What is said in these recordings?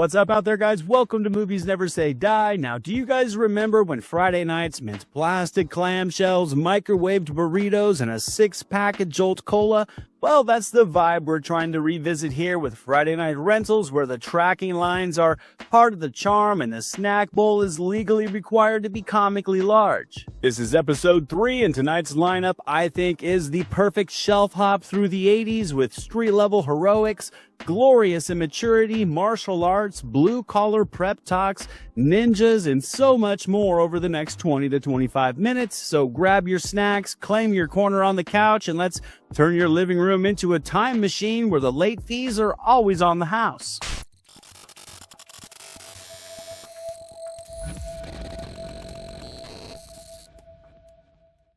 What's up out there, guys? Welcome to Movies Never Say Die. Now, do you guys remember when Friday nights meant plastic clamshells, microwaved burritos, and a six-pack of Jolt Cola? Well, that's the vibe we're trying to revisit here with Friday Night Rentals, where the tracking lines are part of the charm and the snack bowl is legally required to be comically large. This is episode 3, and tonight's lineup, I think, is the perfect shelf hop through the 80s with street-level heroics, glorious immaturity, martial arts, blue-collar prep talks, ninjas, and so much more over the next 20 to 25 minutes. So grab your snacks, claim your corner on the couch, and let's turn your living room into a time machine where the late fees are always on the house.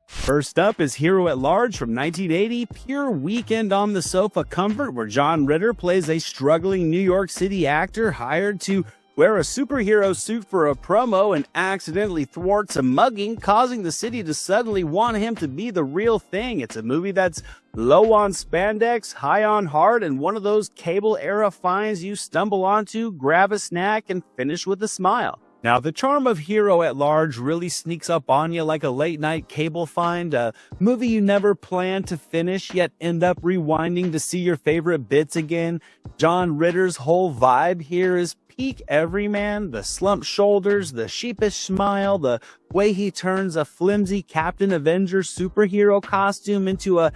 First up is Hero at Large from 1980, pure weekend on the sofa comfort where John Ritter plays a struggling New York City actor hired to wear a superhero suit for a promo and accidentally thwarts a mugging, causing the city to suddenly want him to be the real thing. It's a movie that's low on spandex, high on heart, and one of those cable-era finds you stumble onto, grab a snack, and finish with a smile. Now, the charm of Hero at Large really sneaks up on you like a late-night cable find, a movie you never planned to finish, yet end up rewinding to see your favorite bits again. John Ritter's whole vibe here is peak everyman, the slumped shoulders, the sheepish smile, the way he turns a flimsy Captain Avenger superhero costume into a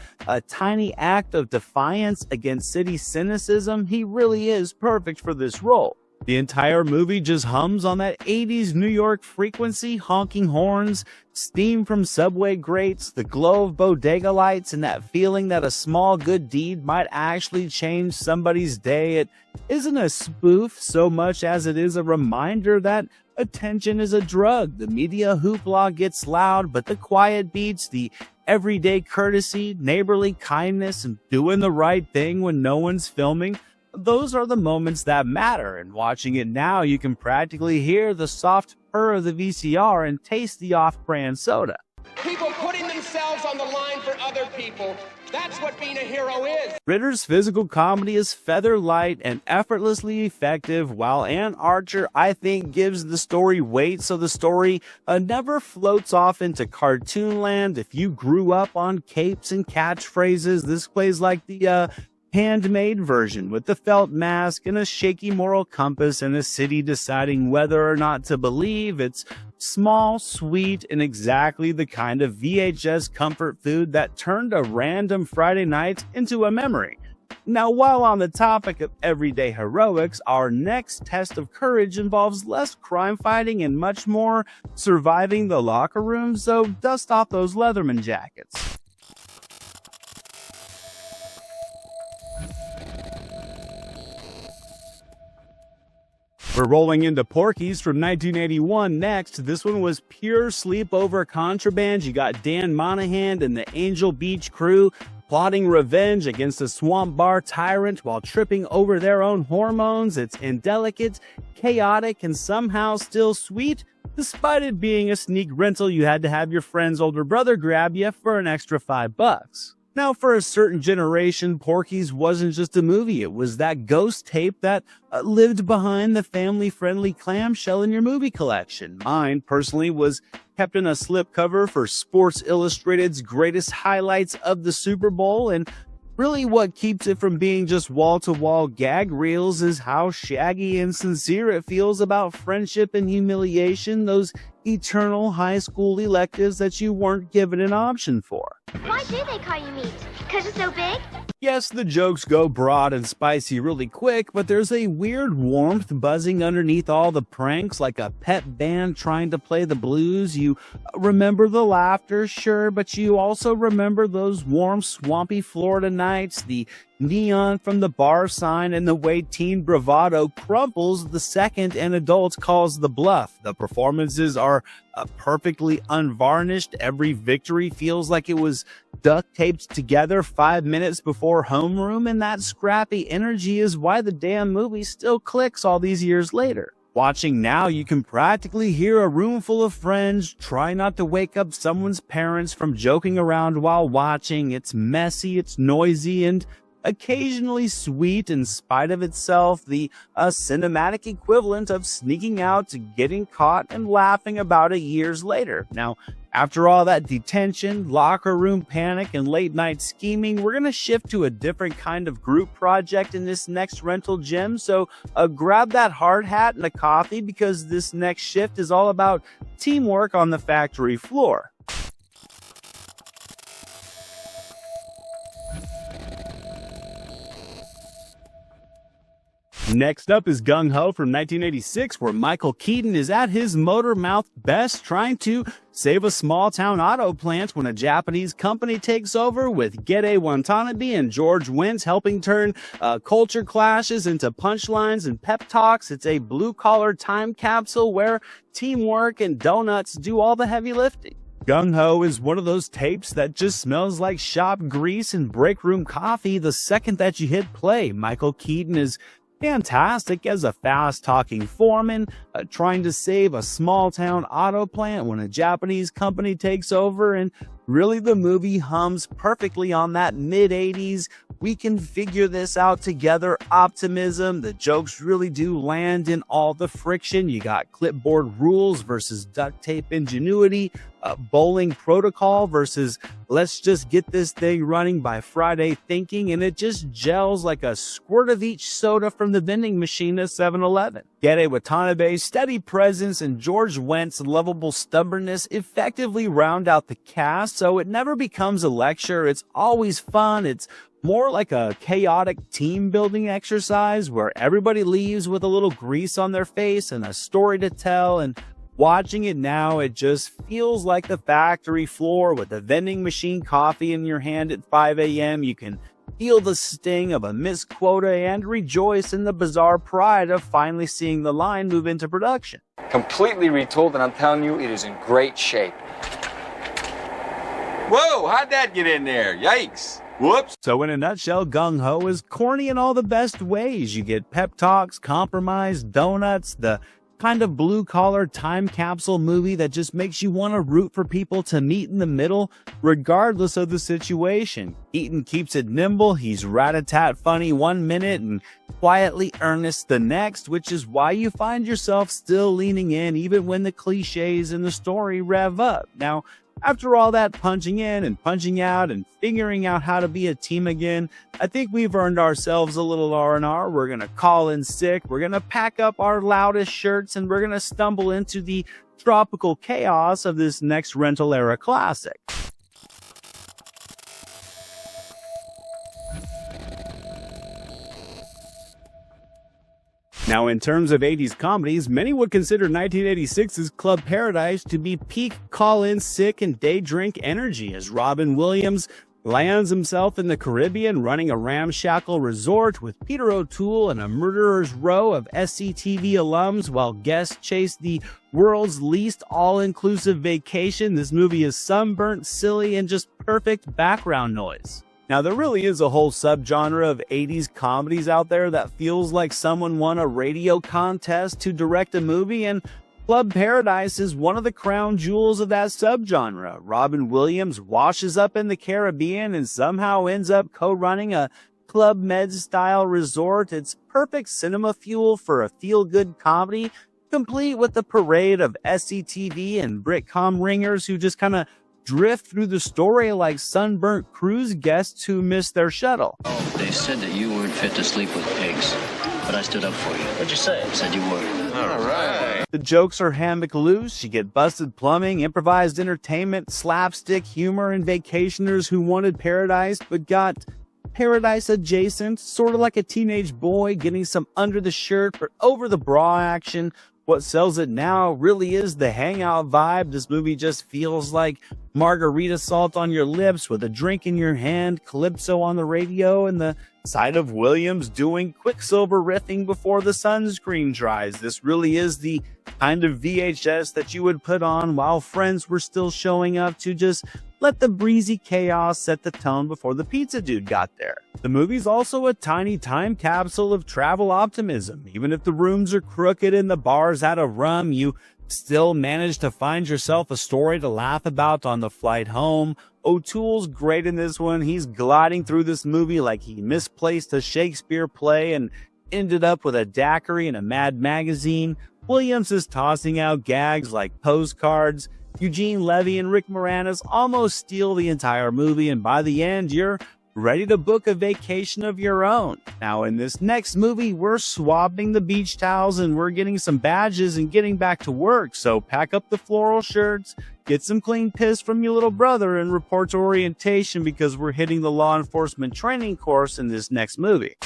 tiny act of defiance against city cynicism. He really is perfect for this role. The entire movie just hums on that 80s New York frequency, honking horns, steam from subway grates, the glow of bodega lights, and that feeling that a small good deed might actually change somebody's day. It isn't a spoof so much as it is a reminder that attention is a drug. The media hoopla gets loud, but the quiet beats, the everyday courtesy, neighborly kindness, and doing the right thing when no one's filming, those are the moments that matter, and watching it now, you can practically hear the soft purr of the VCR and taste the off-brand soda. People putting themselves on the line for other people. That's what being a hero is. Ritter's physical comedy is feather light and effortlessly effective, while Ann Archer, I think, gives the story weight so the story never floats off into cartoon land. If you grew up on capes and catchphrases, this plays like the handmade version with the felt mask and a shaky moral compass and a city deciding whether or not to believe. It's small, sweet, and exactly the kind of VHS comfort food that turned a random Friday night into a memory. Now, while on the topic of everyday heroics, our next test of courage involves less crime fighting and much more surviving the locker room, so dust off those Leatherman jackets. We're rolling into Porky's from 1981 next. This one was pure sleepover contraband. You got Dan Monahan and the Angel Beach crew plotting revenge against a swamp bar tyrant while tripping over their own hormones. It's indelicate, chaotic, and somehow still sweet. Despite it being a sneak rental, you had to have your friend's older brother grab you for an extra $5. Now, for a certain generation, Porky's wasn't just a movie. It was that ghost tape that lived behind the family-friendly clamshell in your movie collection. Mine, personally, was kept in a slipcover for Sports Illustrated's greatest highlights of the Super Bowl, and really what keeps it from being just wall-to-wall gag reels is how shaggy and sincere it feels about friendship and humiliation, those eternal high school electives that you weren't given an option for. Why do they call you meat? Because you're so big? Yes, the jokes go broad and spicy really quick, but there's a weird warmth buzzing underneath all the pranks, like a pet band trying to play the blues. You remember the laughter, sure, but you also remember those warm, swampy Florida nights, the neon from the bar sign, and the way teen bravado crumples the second an adult calls the bluff. The performances are perfectly unvarnished. Every victory feels like it was duct taped together 5 minutes before homeroom, and that scrappy energy is why the damn movie still clicks all these years later. Watching now, you can practically hear a room full of friends try not to wake up someone's parents from joking around while watching. It's messy, it's noisy, and occasionally sweet in spite of itself, the cinematic equivalent of sneaking out, getting caught, and laughing about it years later. Now, after all that detention, locker room panic, and late night scheming, we're going to shift to a different kind of group project in this next rental gym. So grab that hard hat and a coffee, because this next shift is all about teamwork on the factory floor. Next up is Gung Ho from 1986, where Michael Keaton is at his motor mouth best trying to save a small town auto plant when a Japanese company takes over, with Gede Watanabe and George Wendt helping turn culture clashes into punchlines and pep talks. It's a blue-collar time capsule where teamwork and donuts do all the heavy lifting. Gung Ho is one of those tapes that just smells like shop grease and break room coffee the second that you hit play. Michael Keaton is fantastic as a fast-talking foreman trying to save a small-town auto plant when a Japanese company takes over, and really the movie hums perfectly on that mid-80s we can figure this out together optimism. The jokes really do land in all the friction. You got clipboard rules versus duct tape ingenuity, bowling protocol versus let's just get this thing running by Friday thinking, and it just gels like a squirt of each soda from the vending machine at 7-Eleven. Gede Watanabe's steady presence and George Wendt's lovable stubbornness effectively round out the cast, so it never becomes a lecture. It's always fun. It's more like a chaotic team-building exercise where everybody leaves with a little grease on their face and a story to tell, and watching it now, it just feels like the factory floor with the vending machine coffee in your hand at 5 a.m. You can feel the sting of a missed quota and rejoice in the bizarre pride of finally seeing the line move into production. Completely retooled, and I'm telling you, it is in great shape. Whoa, how'd that get in there? Yikes. Whoops. So in a nutshell, Gung Ho is corny in all the best ways. You get pep talks, compromise, donuts, the kind of blue-collar time capsule movie that just makes you want to root for people to meet in the middle, regardless of the situation. Keaton keeps it nimble. He's rat-a-tat funny 1 minute and quietly earnest the next, which is why you find yourself still leaning in even when the cliches in the story rev up. Now, after all that punching in and punching out and figuring out how to be a team again, I think we've earned ourselves a little R&R. We're going to call in sick, we're going to pack up our loudest shirts, and we're going to stumble into the tropical chaos of this next rental era classic. Now, in terms of 80s comedies, many would consider 1986's Club Paradise to be peak call-in sick and day drink energy, as Robin Williams lands himself in the Caribbean running a ramshackle resort with Peter O'Toole and a murderer's row of SCTV alums while guests chase the world's least all-inclusive vacation. This movie is sunburnt, silly, and just perfect background noise. Now, there really is a whole subgenre of 80s comedies out there that feels like someone won a radio contest to direct a movie, and Club Paradise is one of the crown jewels of that subgenre. Robin Williams washes up in the Caribbean and somehow ends up co-running a Club Med-style resort. It's perfect cinema fuel for a feel-good comedy, complete with the parade of SCTV and Britcom ringers who just kind of drift through the story like sunburnt cruise guests who miss their shuttle. They said that you weren't fit to sleep with pigs, but I stood up for you. What'd you say? I said you were. All right. The jokes are hammock loose. You get busted plumbing, improvised entertainment, slapstick humor, and vacationers who wanted paradise but got paradise adjacent, sort of like a teenage boy getting some under the shirt but over the bra action. What sells it now really is the hangout vibe. This movie just feels like margarita salt on your lips with a drink in your hand, calypso on the radio, and the sight of Williams doing Quicksilver riffing before the sunscreen dries. This really is the kind of VHS that you would put on while friends were still showing up to just let the breezy chaos set the tone before the pizza dude got there. The movie's also a tiny time capsule of travel optimism. Even if the rooms are crooked and the bar's out of rum, you still manage to find yourself a story to laugh about on the flight home. O'Toole's great in this one. He's gliding through this movie like he misplaced a Shakespeare play and ended up with a daiquiri and a Mad magazine. Williams is tossing out gags like postcards. Eugene Levy and Rick Moranis almost steal the entire movie, and by the end, you're ready to book a vacation of your own. Now, in this next movie, we're swapping the beach towels and we're getting some badges and getting back to work. So pack up the floral shirts, get some clean piss from your little brother, and report to orientation because we're hitting the law enforcement training course in this next movie.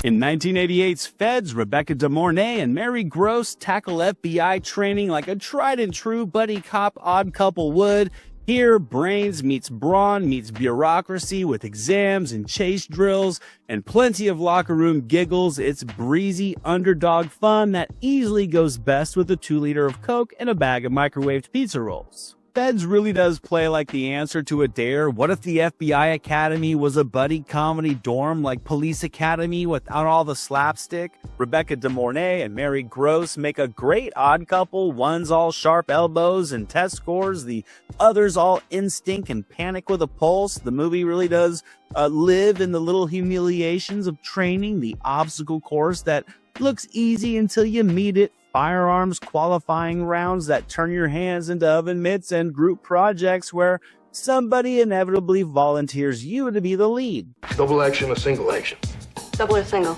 In 1988's Feds, Rebecca De Mornay and Mary Gross tackle FBI training like a tried-and-true buddy cop odd couple would. Here, brains meets brawn meets bureaucracy with exams and chase drills and plenty of locker room giggles. It's breezy underdog fun that easily goes best with a 2-liter of Coke and a bag of microwaved pizza rolls. Feds really does play like the answer to a dare. What if the FBI Academy was a buddy comedy dorm like Police Academy without all the slapstick? Rebecca De Mornay and Mary Gross make a great odd couple. One's all sharp elbows and test scores. The other's all instinct and panic with a pulse. The movie really does live in the little humiliations of training, the obstacle course that looks easy until you meet it. Firearms qualifying rounds that turn your hands into oven mitts, and group projects where somebody inevitably volunteers you to be the lead. Double action or single action? Double or single?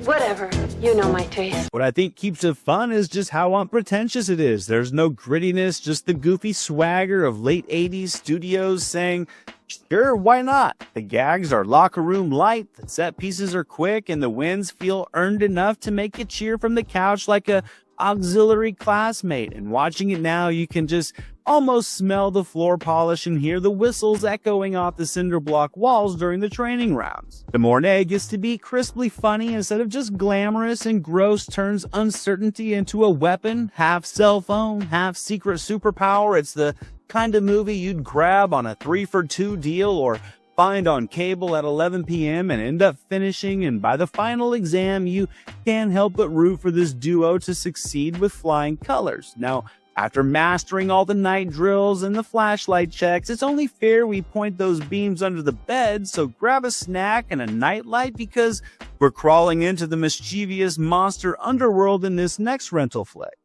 Whatever. You know my taste. What I think keeps it fun is just how unpretentious it is. There's no grittiness, just the goofy swagger of late 80s studios saying, sure, why not? The gags are locker room light, the set pieces are quick, and the wins feel earned enough to make you cheer from the couch like a auxiliary classmate. And watching it now, you can just almost smell the floor polish and hear the whistles echoing off the cinder block walls during the training rounds. De Mornay gets to be crisply funny instead of just glamorous, and Gross turns uncertainty into a weapon, half cell phone, half secret superpower. It's the kind of movie you'd grab on a 3-for-2 deal or find on cable at 11 p.m. and end up finishing, and by the final exam, you can't help but root for this duo to succeed with flying colors. Now, after mastering all the night drills and the flashlight checks, it's only fair we point those beams under the bed, so grab a snack and a nightlight because we're crawling into the mischievous monster underworld in this next rental flick.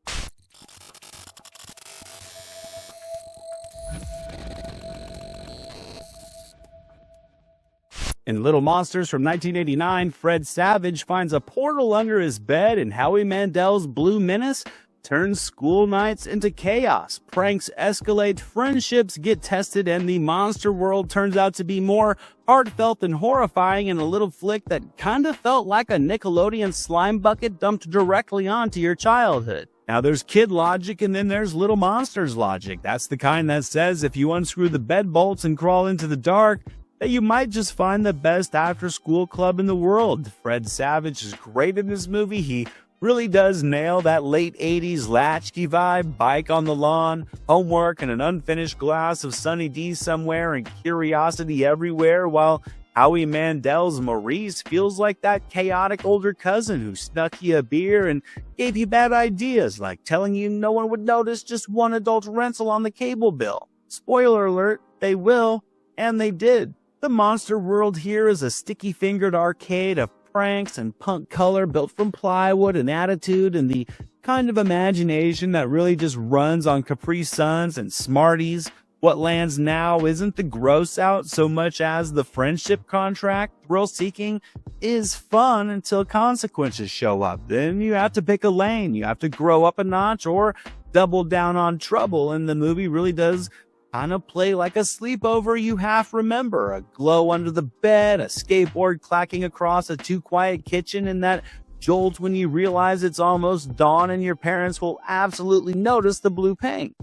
In Little Monsters from 1989, Fred Savage finds a portal under his bed, and Howie Mandel's Blue Menace turns school nights into chaos. Pranks escalate, friendships get tested, and the monster world turns out to be more heartfelt and horrifying in a little flick that kinda felt like a Nickelodeon slime bucket dumped directly onto your childhood. Now, there's kid logic and then there's Little Monsters logic. That's the kind that says if you unscrew the bed bolts and crawl into the dark, that you might just find the best after-school club in the world. Fred Savage is great in this movie. He really does nail that late 80s latchkey vibe, bike on the lawn, homework, and an unfinished glass of Sunny D somewhere, and curiosity everywhere, while Howie Mandel's Maurice feels like that chaotic older cousin who snuck you a beer and gave you bad ideas, like telling you no one would notice just one adult rental on the cable bill. Spoiler alert, they will, and they did. The monster world here is a sticky-fingered arcade of pranks and punk color built from plywood and attitude and the kind of imagination that really just runs on Capri Suns and Smarties. What lands now isn't the gross out so much as the friendship contract. Thrill-seeking is fun until consequences show up. Then you have to pick a lane. You have to grow up a notch or double down on trouble, and the movie really does kind of play like a sleepover you half remember. A glow under the bed, a skateboard clacking across a too-quiet kitchen, and that jolt when you realize it's almost dawn and your parents will absolutely notice the blue paint.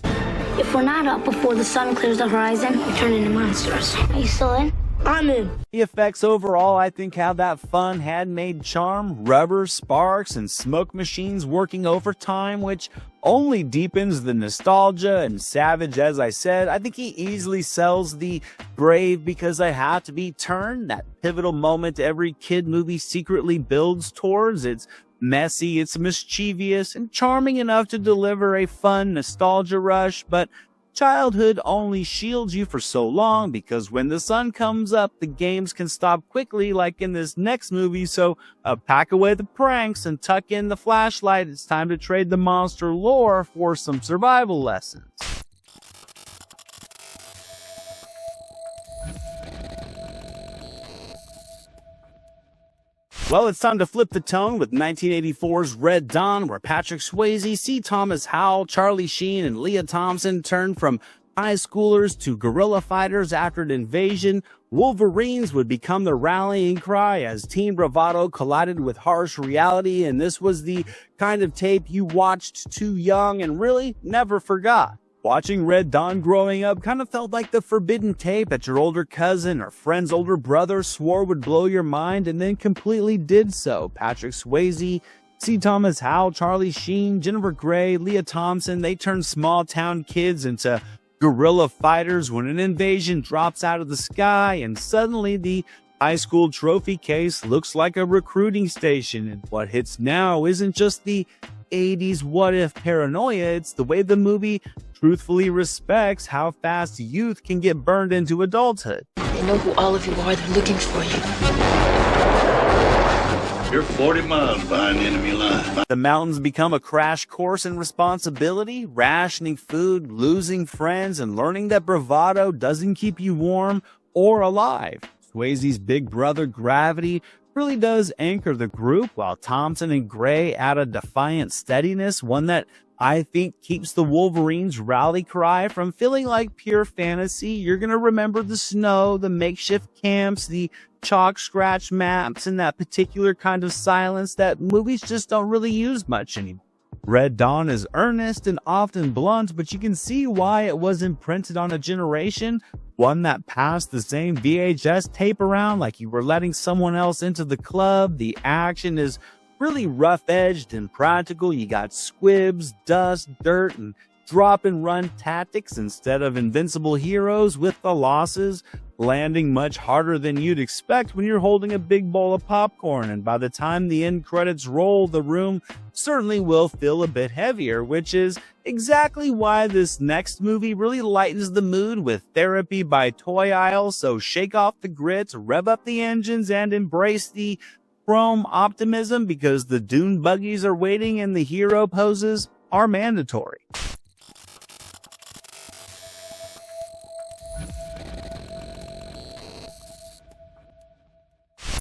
If we're not up before the sun clears the horizon, we turn into monsters. Are you still in? I'm in. The effects overall, I think, have that fun handmade charm, rubber, sparks, and smoke machines working overtime, which only deepens the nostalgia. And Savage, as I said, I think he easily sells the brave because I have to be turned, that pivotal moment every kid movie secretly builds towards. It's messy, it's mischievous, and charming enough to deliver a fun nostalgia rush, but childhood only shields you for so long because when the sun comes up, the games can stop quickly, like in this next movie. So pack away the pranks and tuck in the flashlight. It's time to trade the monster lore for some survival lessons. Well, it's time to flip the tone with 1984's Red Dawn, where Patrick Swayze, C. Thomas Howell, Charlie Sheen, and Leah Thompson turn from high schoolers to guerrilla fighters after an invasion. Wolverines would become the rallying cry as teen bravado collided with harsh reality, and this was the kind of tape you watched too young and really never forgot. Watching Red Dawn growing up kind of felt like the forbidden tape that your older cousin or friend's older brother swore would blow your mind and then completely did so. Patrick Swayze, C. Thomas Howell, Charlie Sheen, Jennifer Grey, Leah Thompson, they turn small town kids into guerrilla fighters when an invasion drops out of the sky, and suddenly the high school trophy case looks like a recruiting station. And what hits now isn't just the 80s what-if paranoia, it's the way the movie truthfully respects how fast youth can get burned into adulthood. They know who all of you are. They're looking for you. You're 40 miles behind enemy line. The mountains become a crash course in responsibility, rationing food, losing friends, and learning that bravado doesn't keep you warm or alive. Swayze's big brother, Gravity, really does anchor the group, while Thompson and Gray add a defiant steadiness, one that I think keeps the Wolverines' rally cry from feeling like pure fantasy. You're going to remember the snow, the makeshift camps, the chalk scratch maps, and that particular kind of silence that movies just don't really use much anymore. Red Dawn is earnest and often blunt, but you can see why it was imprinted on a generation, one that passed the same VHS tape around like you were letting someone else into the club. The action is really rough-edged and practical. You got squibs, dust, dirt, and drop-and-run tactics instead of invincible heroes, with the losses landing much harder than you'd expect when you're holding a big bowl of popcorn. And by the time the end credits roll, the room certainly will feel a bit heavier, which is exactly why this next movie really lightens the mood with Therapy by Toy Aisle. So shake off the grits, rev up the engines, and embrace the chrome optimism, because the dune buggies are waiting and the hero poses are mandatory.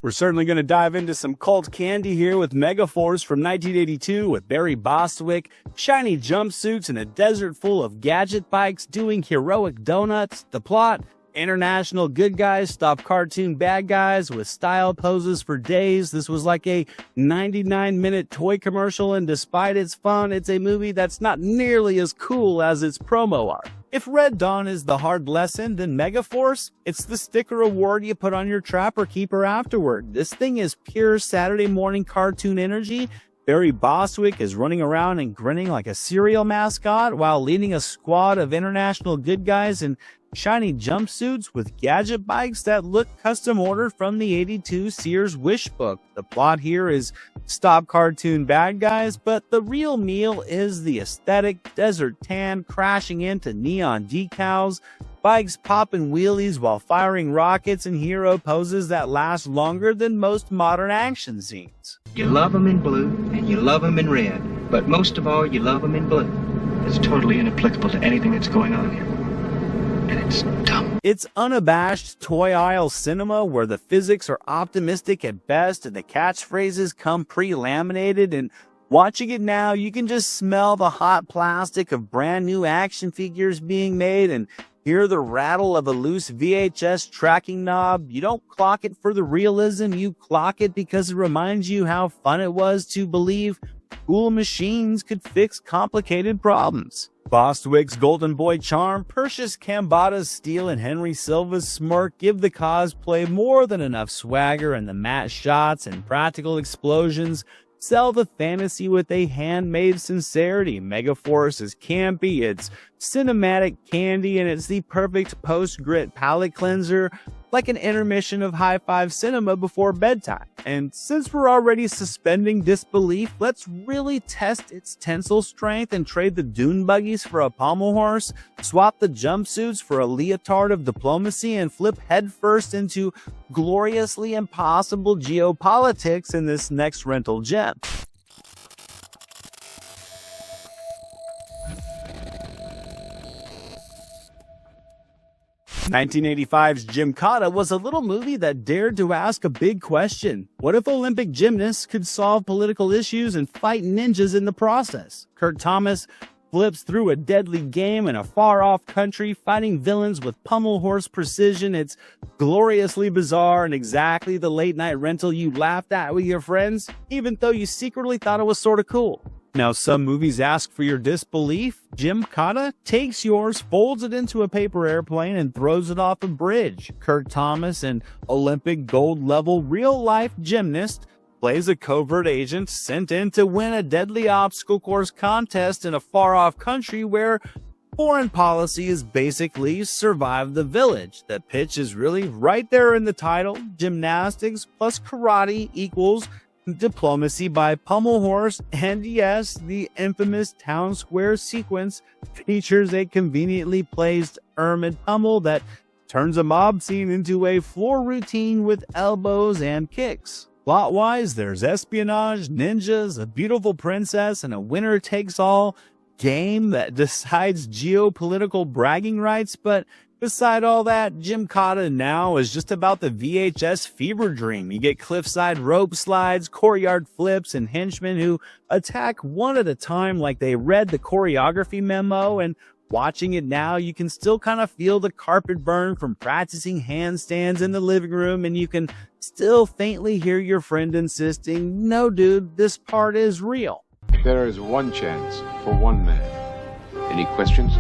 We're certainly going to dive into some cult candy here with Megaforce from 1982 with Barry Bostwick, shiny jumpsuits, and a desert full of gadget bikes doing heroic donuts. The plot: international good guys stop cartoon bad guys with style poses for days. This was like a 99-minute toy commercial, and despite its fun, it's a movie that's not nearly as cool as its promo art. If Red Dawn is the hard lesson, then Megaforce, it's the sticker award you put on your trapper keeper afterward. This thing is pure Saturday morning cartoon energy. Barry Bostwick is running around and grinning like a cereal mascot while leading a squad of international good guys in shiny jumpsuits with gadget bikes that look custom ordered from the 82 Sears Wish book. The plot here is stop cartoon bad guys, but the real meal is the aesthetic: desert tan crashing into neon decals, bikes popping wheelies while firing rockets, and hero poses that last longer than most modern action scenes. You love them in blue and you love them in red, but most of all you love them in blue. It's totally inapplicable to anything that's going on here. And it's dumb. It's unabashed toy aisle cinema where the physics are optimistic at best and the catchphrases come pre-laminated, and watching it now, you can just smell the hot plastic of brand new action figures being made and hear the rattle of a loose VHS tracking knob. You don't clock it for the realism, you clock it because it reminds you how fun it was to believe cool machines could fix complicated problems. Bostwick's golden boy charm, Perseus Kambata's steel, and Henry Silva's smirk give the cosplay more than enough swagger, and the matte shots and practical explosions sell the fantasy with a handmade sincerity. Megaforce is campy, it's cinematic candy, and it's the perfect post-grit palate cleanser, like an intermission of high-five cinema before bedtime. And since we're already suspending disbelief, let's really test its tensile strength and trade the dune buggies for a pommel horse, swap the jumpsuits for a leotard of diplomacy, and flip headfirst into gloriously impossible geopolitics in this next rental gem. 1985's Gymkata was a little movie that dared to ask a big question. What if Olympic gymnasts could solve political issues and fight ninjas in the process? Kurt Thomas flips through a deadly game in a far-off country, fighting villains with pommel horse precision. It's gloriously bizarre and exactly the late-night rental you laughed at with your friends, even though you secretly thought it was sort of cool. Now, some movies ask for your disbelief. Gymkata takes yours, folds it into a paper airplane, and throws it off a bridge. Kurt Thomas, an Olympic gold-level real-life gymnast, plays a covert agent sent in to win a deadly obstacle course contest in a far-off country where foreign policy is basically survive the village. The pitch is really right there in the title. Gymnastics plus karate equals diplomacy by pommel horse, and yes, the infamous town square sequence features a conveniently placed Ermid pummel that turns a mob scene into a floor routine with elbows and kicks. Plot-wise, there's espionage, ninjas, a beautiful princess, and a winner-takes-all game that decides geopolitical bragging rights, but beside all that, Gymkata now is just about the VHS fever dream. You get cliffside rope slides, courtyard flips, and henchmen who attack one at a time like they read the choreography memo, and watching it now, you can still kind of feel the carpet burn from practicing handstands in the living room, and you can still faintly hear your friend insisting, "No dude, this part is real." There is one chance for one man. Any questions?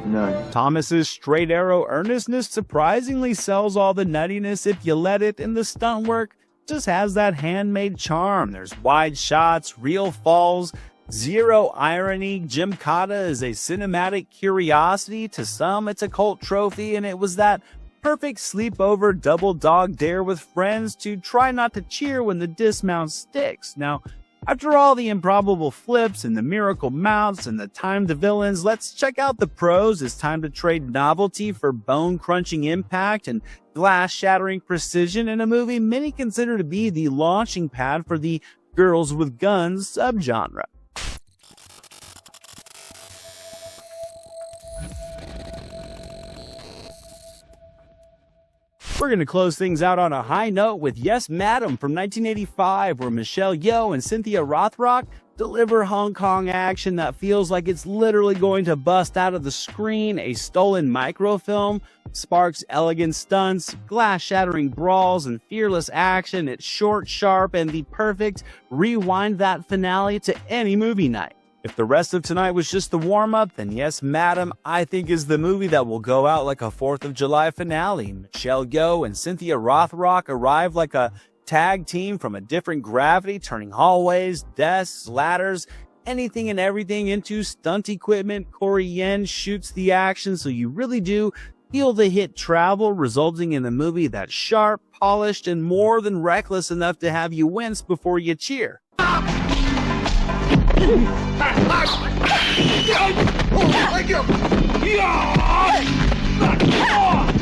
None. Thomas's straight arrow earnestness surprisingly sells all the nuttiness if you let it, and the stunt work just has that handmade charm. There's wide shots, real falls, zero irony. Gymkata is a cinematic curiosity. To some, it's a cult trophy, and it was that perfect sleepover double dog dare with friends to try not to cheer when the dismount sticks. Now, after all the improbable flips and the miracle mounts and the timed villains, let's check out the pros. It's time to trade novelty for bone-crunching impact and glass-shattering precision in a movie many consider to be the launching pad for the girls with guns subgenre. We're going to close things out on a high note with Yes Madam from 1985, where Michelle Yeoh and Cynthia Rothrock deliver Hong Kong action that feels like it's literally going to bust out of the screen. A stolen microfilm sparks elegant stunts, glass-shattering brawls, and fearless action. It's short, sharp, and the perfect rewind that finale to any movie night. If the rest of tonight was just the warm-up, then Yes Madam, I think, is the movie that will go out like a 4th of July finale. Michelle Yeoh and Cynthia Rothrock arrive like a tag team from a different gravity, turning hallways, desks, ladders, anything and everything into stunt equipment. Corey Yen shoots the action, so you really do feel the hit travel, resulting in a movie that's sharp, polished, and more than reckless enough to have you wince before you cheer.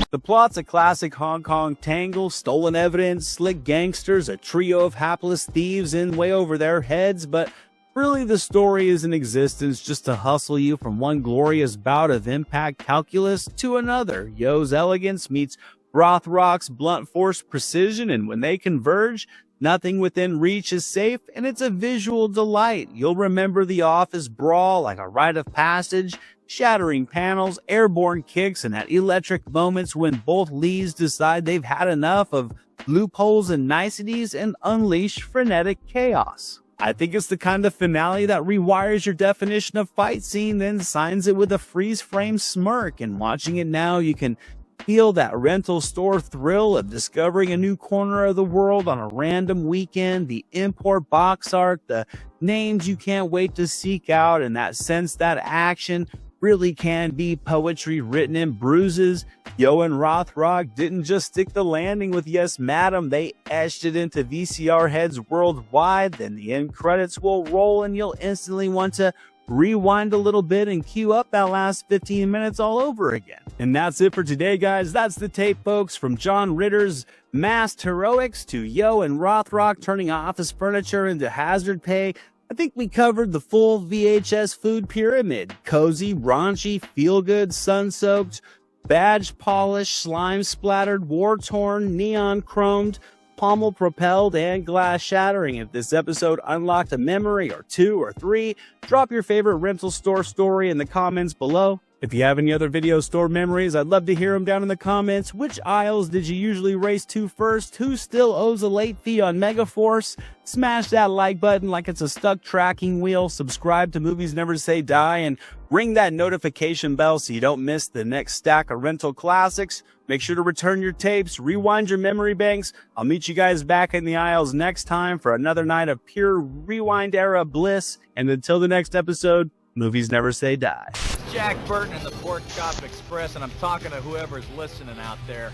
The plot's a classic Hong Kong tangle, stolen evidence, slick gangsters, a trio of hapless thieves in way over their heads, but really the story is in existence just to hustle you from one glorious bout of impact calculus to another. Yeoh's elegance meets Rothrock's blunt force precision, and when they converge, nothing within reach is safe, and it's a visual delight. You'll remember the office brawl like a rite of passage, shattering panels, airborne kicks, and at electric moments when both leads decide they've had enough of loopholes and niceties and unleash frenetic chaos. I think it's the kind of finale that rewires your definition of fight scene, then signs it with a freeze frame smirk. And watching it now, you can feel that rental store thrill of discovering a new corner of the world on a random weekend, the import box art, the names you can't wait to seek out, and that sense that action really can be poetry written in bruises. Yo and Rothrock didn't just stick the landing with Yes Madam, they etched it into VCR heads worldwide. Then the end credits will roll and you'll instantly want to rewind a little bit and cue up that last 15 minutes all over again. And that's it for today, guys. That's the tape, folks. From John Ritter's masked heroics to Yo and Rothrock turning office furniture into hazard pay, I think we covered the full VHS food pyramid. Cozy, raunchy, feel-good, sun-soaked, badge-polished, slime-splattered, war-torn, neon-chromed, pommel-propelled, and glass-shattering. If this episode unlocked a memory or two or three, drop your favorite rental store story in the comments below. If you have any other video store memories, I'd love to hear them down in the comments. Which aisles did you usually race to first? Who still owes a late fee on Megaforce? Smash that like button like it's a stuck tracking wheel. Subscribe to Movies Never Say Die and ring that notification bell so you don't miss the next stack of rental classics. Make sure to return your tapes, rewind your memory banks. I'll meet you guys back in the aisles next time for another night of pure rewind era bliss. And until the next episode, Movies Never Say Die. Jack Burton in the Pork Chop Express, and I'm talking to whoever's listening out there.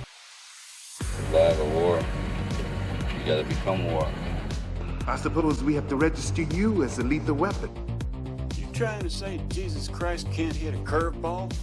Survive a war, you gotta become war. I suppose we have to register you as a lethal weapon. You trying to say Jesus Christ can't hit a curveball?